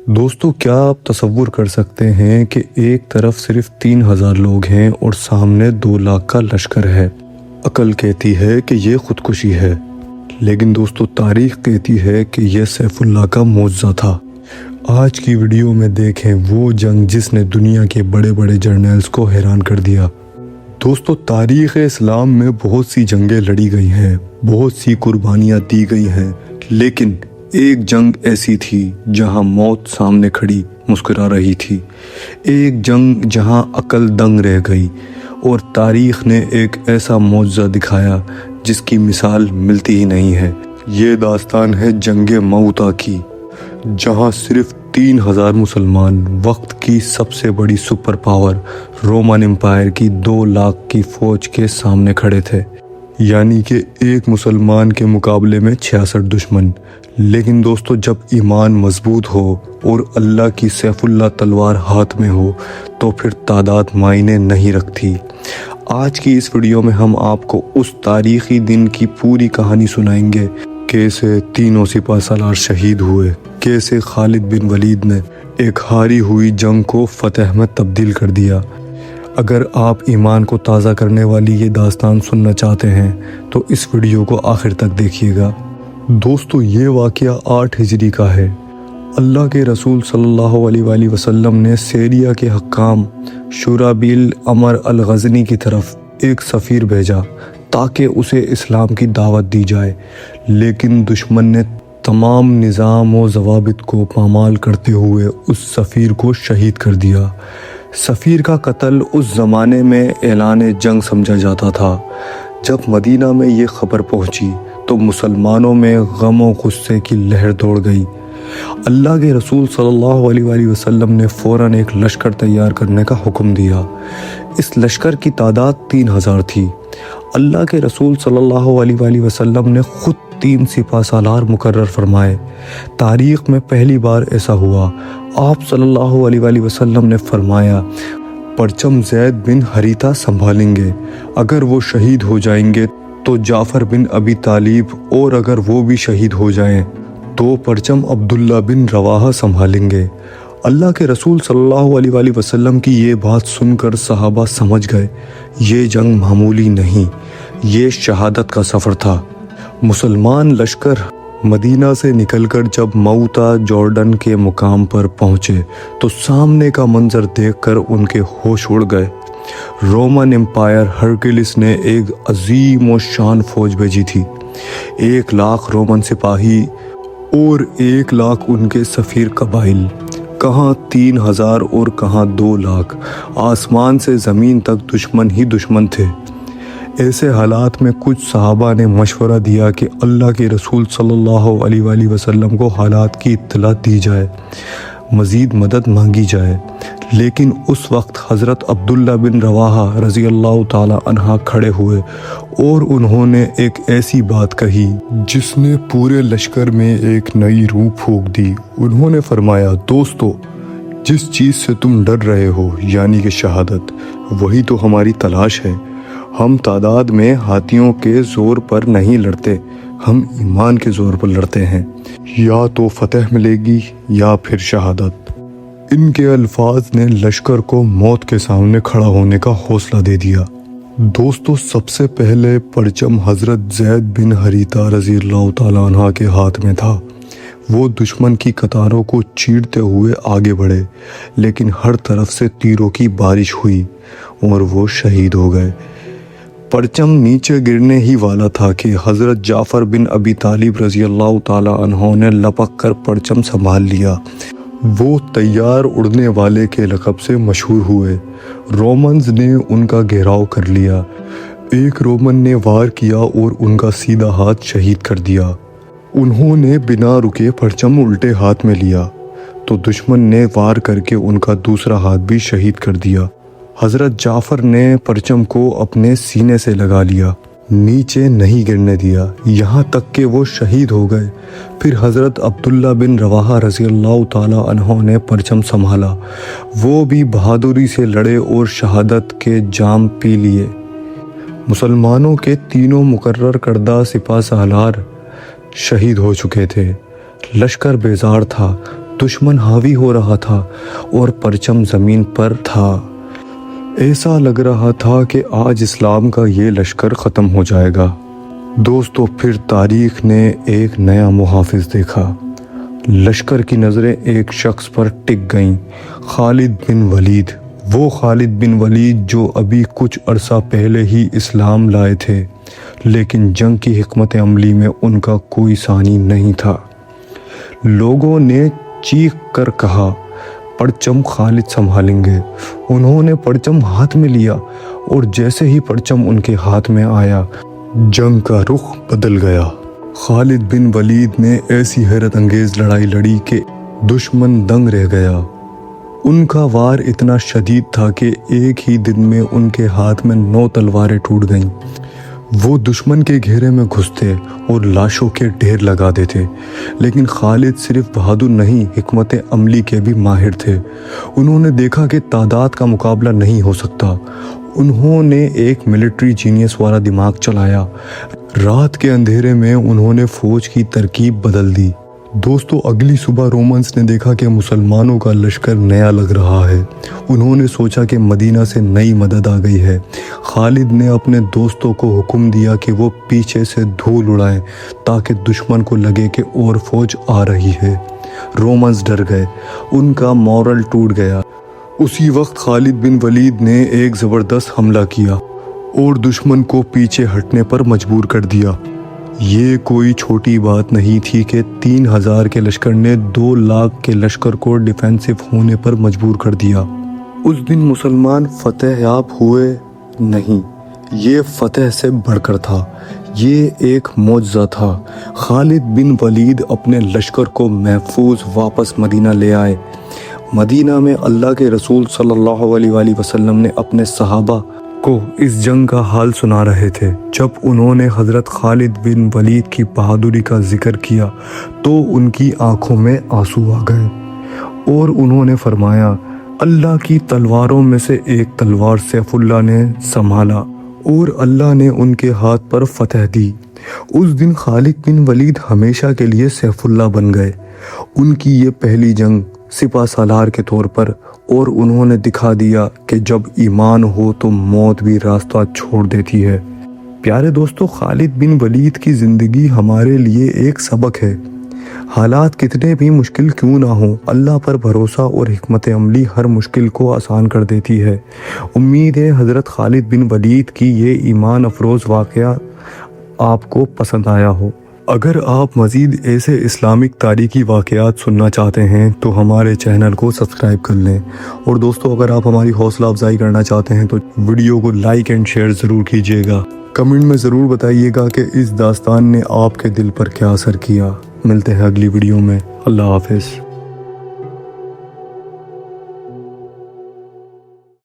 دوستو، کیا آپ تصور کر سکتے ہیں کہ ایک طرف صرف 3000 لوگ ہیں اور سامنے 2 لاکھ کا لشکر ہے۔ عقل کہتی ہے کہ یہ خودکشی ہے، لیکن دوستو تاریخ کہتی ہے کہ یہ سیف اللہ کا معجزہ تھا۔ آج کی ویڈیو میں دیکھیں وہ جنگ جس نے دنیا کے بڑے بڑے جرنیلز کو حیران کر دیا۔ دوستو تاریخ اسلام میں بہت سی جنگیں لڑی گئی ہیں، بہت سی قربانیاں دی گئی ہیں، لیکن ایک جنگ ایسی تھی جہاں موت سامنے کھڑی مسکرا رہی تھی۔ ایک جنگ جہاں عقل دنگ رہ گئی اور تاریخ نے ایک ایسا معجزہ دکھایا جس کی مثال ملتی ہی نہیں ہے۔ یہ داستان ہے جنگ موتا کی، جہاں صرف 3000 مسلمان وقت کی سب سے بڑی سپر پاور رومن امپائر کی 2 لاکھ کی فوج کے سامنے کھڑے تھے، یعنی کہ ایک مسلمان کے مقابلے میں 66 دشمن۔ لیکن دوستو جب ایمان مضبوط ہو اور اللہ کی سیف اللہ تلوار ہاتھ میں ہو تو پھر تعداد معنی نہیں رکھتی۔ آج کی اس ویڈیو میں ہم آپ کو اس تاریخی دن کی پوری کہانی سنائیں گے، کیسے تینوں سپہ سالار شہید ہوئے، کیسے خالد بن ولید نے ایک ہاری ہوئی جنگ کو فتح میں تبدیل کر دیا۔ اگر آپ ایمان کو تازہ کرنے والی یہ داستان سننا چاہتے ہیں تو اس ویڈیو کو آخر تک دیکھیے گا۔ دوستو یہ واقعہ 8 ہجری کا ہے۔ اللہ کے رسول صلی اللہ علیہ وآلہ وسلم نے سیریا کے حکام شرحبیل عمر الغزنی کی طرف ایک سفیر بھیجا تاکہ اسے اسلام کی دعوت دی جائے، لیکن دشمن نے تمام نظام و ضوابط کو پامال کرتے ہوئے اس سفیر کو شہید کر دیا۔ سفیر کا قتل اس زمانے میں اعلان جنگ سمجھا جاتا تھا۔ جب مدینہ میں یہ خبر پہنچی تو مسلمانوں میں غم و غصے کی لہر دوڑ گئی۔ اللہ کے رسول صلی اللہ علیہ وآلہ وسلم نے فوراً ایک لشکر تیار کرنے کا حکم دیا۔ اس لشکر کی تعداد 3000 تھی۔ اللہ کے رسول صلی اللہ علیہ وآلہ وسلم نے خود 3 سپہ سالار مقرر فرمائے۔ تاریخ میں پہلی بار ایسا ہوا۔ آپ صلی اللہ علیہ وآلہ وسلم نے فرمایا، پرچم زید بن حریثہ سنبھالیں گے، اگر وہ شہید ہو جائیں گے تو جعفر بن ابی طالب، اور اگر وہ بھی شہید ہو جائیں تو پرچم عبداللہ بن رواحہ سنبھالیں گے۔ اللہ کے رسول صلی اللہ علیہ وآلہ وسلم کی یہ بات سن کر صحابہ سمجھ گئے یہ جنگ معمولی نہیں، یہ شہادت کا سفر تھا۔ مسلمان لشکر مدینہ سے نکل کر جب موتا جارڈن کے مقام پر پہنچے تو سامنے کا منظر دیکھ کر ان کے ہوش اڑ گئے۔ رومن امپائر ہرکلس نے ایک عظیم و شان فوج بھیجی تھی، 1 لاکھ رومن سپاہی اور 1 لاکھ ان کے سفیر قبائل۔ کہاں 3000 اور کہاں 2 لاکھ، آسمان سے زمین تک دشمن ہی دشمن تھے۔ ایسے حالات میں کچھ صحابہ نے مشورہ دیا کہ اللہ کے رسول صلی اللہ علیہ وآلہ وسلم کو حالات کی اطلاع دی جائے، مزید مدد مانگی جائے، لیکن اس وقت حضرت عبداللہ بن رواحہ رضی اللہ تعالی عنہ کھڑے ہوئے اور انہوں نے ایک ایسی بات کہی جس نے پورے لشکر میں ایک نئی روح پھونک دی۔ انہوں نے فرمایا، دوستو جس چیز سے تم ڈر رہے ہو یعنی کہ شہادت، وہی تو ہماری تلاش ہے۔ ہم تعداد میں ہاتھیوں کے زور پر نہیں لڑتے، ہم ایمان کے زور پر لڑتے ہیں، یا تو فتح ملے گی یا پھر شہادت۔ ان کے الفاظ نے لشکر کو موت کے سامنے کھڑا ہونے کا حوصلہ دے دیا۔ دوستو سب سے پہلے پرچم حضرت زید بن حریثہ رضی اللہ تعالیٰ عنہ کے ہاتھ میں تھا۔ وہ دشمن کی قطاروں کو چیرتے ہوئے آگے بڑھے، لیکن ہر طرف سے تیروں کی بارش ہوئی اور وہ شہید ہو گئے۔ پرچم نیچے گرنے ہی والا تھا کہ حضرت جعفر بن ابی طالب رضی اللہ تعالیٰ عنہ نے لپک کر پرچم سنبھال لیا۔ وہ تیار اڑنے والے کے لقب سے مشہور ہوئے۔ رومنز نے ان کا گھیراؤ کر لیا۔ ایک رومن نے وار کیا اور ان کا سیدھا ہاتھ شہید کر دیا۔ انہوں نے بنا رکے پرچم الٹے ہاتھ میں لیا تو دشمن نے وار کر کے ان کا دوسرا ہاتھ بھی شہید کر دیا۔ حضرت جعفر نے پرچم کو اپنے سینے سے لگا لیا، نیچے نہیں گرنے دیا، یہاں تک کہ وہ شہید ہو گئے۔ پھر حضرت عبداللہ بن رواحہ رضی اللہ تعالیٰ عنہ نے پرچم سنبھالا۔ وہ بھی بہادری سے لڑے اور شہادت کے جام پی لیے۔ مسلمانوں کے تینوں مقرر کردہ سپہ سالار شہید ہو چکے تھے۔ لشکر بیزار تھا۔ دشمن حاوی ہو رہا تھا اور پرچم زمین پر تھا۔ ایسا لگ رہا تھا کہ آج اسلام کا یہ لشکر ختم ہو جائے گا۔ دوستو پھر تاریخ نے ایک نیا محافظ دیکھا۔ لشکر کی نظریں ایک شخص پر ٹک گئیں، خالد بن ولید۔ وہ خالد بن ولید جو ابھی کچھ عرصہ پہلے ہی اسلام لائے تھے، لیکن جنگ کی حکمت عملی میں ان کا کوئی ثانی نہیں تھا۔ لوگوں نے چیخ کر کہا، پرچم خالد سنبھالیں گے۔ انہوں نے پرچم ہاتھ میں لیا اور جیسے ہی پرچم ان کے ہاتھ میں آیا، جنگ کا رخ بدل گیا۔ خالد بن ولید نے ایسی حیرت انگیز لڑائی لڑی کہ دشمن دنگ رہ گیا۔ ان کا وار اتنا شدید تھا کہ ایک ہی دن میں ان کے ہاتھ میں 9 تلواریں ٹوٹ گئیں۔ وہ دشمن کے گھیرے میں گھستے اور لاشوں کے ڈھیر لگا دیتے، لیکن خالد صرف بہادر نہیں، حکمت عملی کے بھی ماہر تھے۔ انہوں نے دیکھا کہ تعداد کا مقابلہ نہیں ہو سکتا۔ انہوں نے ایک ملٹری جینیس والا دماغ چلایا۔ رات کے اندھیرے میں انہوں نے فوج کی ترکیب بدل دی۔ دوستو اگلی صبح رومنز نے دیکھا کہ مسلمانوں کا لشکر نیا لگ رہا ہے۔ انہوں نے سوچا کہ مدینہ سے نئی مدد آ گئی ہے۔ خالد نے اپنے دوستوں کو حکم دیا کہ وہ پیچھے سے دھول اڑائیں تاکہ دشمن کو لگے کہ اور فوج آ رہی ہے۔ رومنز ڈر گئے، ان کا مورل ٹوٹ گیا۔ اسی وقت خالد بن ولید نے ایک زبردست حملہ کیا اور دشمن کو پیچھے ہٹنے پر مجبور کر دیا۔ یہ کوئی چھوٹی بات نہیں تھی کہ 3000 کے لشکر نے 2 لاکھ کے لشکر کو ڈیفینسو ہونے پر مجبور کر دیا۔ اس دن مسلمان فتح یاب ہوئے نہیں، یہ فتح سے بڑھ کر تھا۔ یہ ایک معجزہ تھا۔ خالد بن ولید اپنے لشکر کو محفوظ واپس مدینہ لے آئے۔ مدینہ میں اللہ کے رسول صلی اللہ علیہ وآلہ وسلم نے اپنے صحابہ کو اس جنگ کا حال سنا رہے تھے۔ جب انہوں نے حضرت خالد بن ولید کی بہادری کا ذکر کیا تو ان کی آنکھوں میں آنسو آ گئے اور انہوں نے فرمایا، اللہ کی تلواروں میں سے ایک تلوار سیف اللہ نے سنبھالا اور اللہ نے ان کے ہاتھ پر فتح دی۔ اس دن خالد بن ولید ہمیشہ کے لیے سیف اللہ بن گئے۔ ان کی یہ پہلی جنگ سپہ سالار کے طور پر، اور انہوں نے دکھا دیا کہ جب ایمان ہو تو موت بھی راستہ چھوڑ دیتی ہے۔ پیارے دوستو، خالد بن ولید کی زندگی ہمارے لیے ایک سبق ہے۔ حالات کتنے بھی مشکل کیوں نہ ہوں، اللہ پر بھروسہ اور حکمت عملی ہر مشکل کو آسان کر دیتی ہے۔ امید ہے حضرت خالد بن ولید کی یہ ایمان افروز واقعہ آپ کو پسند آیا ہو۔ اگر آپ مزید ایسے اسلامک تاریخی واقعات سننا چاہتے ہیں تو ہمارے چینل کو سبسکرائب کر لیں، اور دوستو اگر آپ ہماری حوصلہ افزائی کرنا چاہتے ہیں تو ویڈیو کو لائک اینڈ شیئر ضرور کیجیے گا۔ کمنٹ میں ضرور بتائیے گا کہ اس داستان نے آپ کے دل پر کیا اثر کیا۔ ملتے ہیں اگلی ویڈیو میں۔ اللہ حافظ۔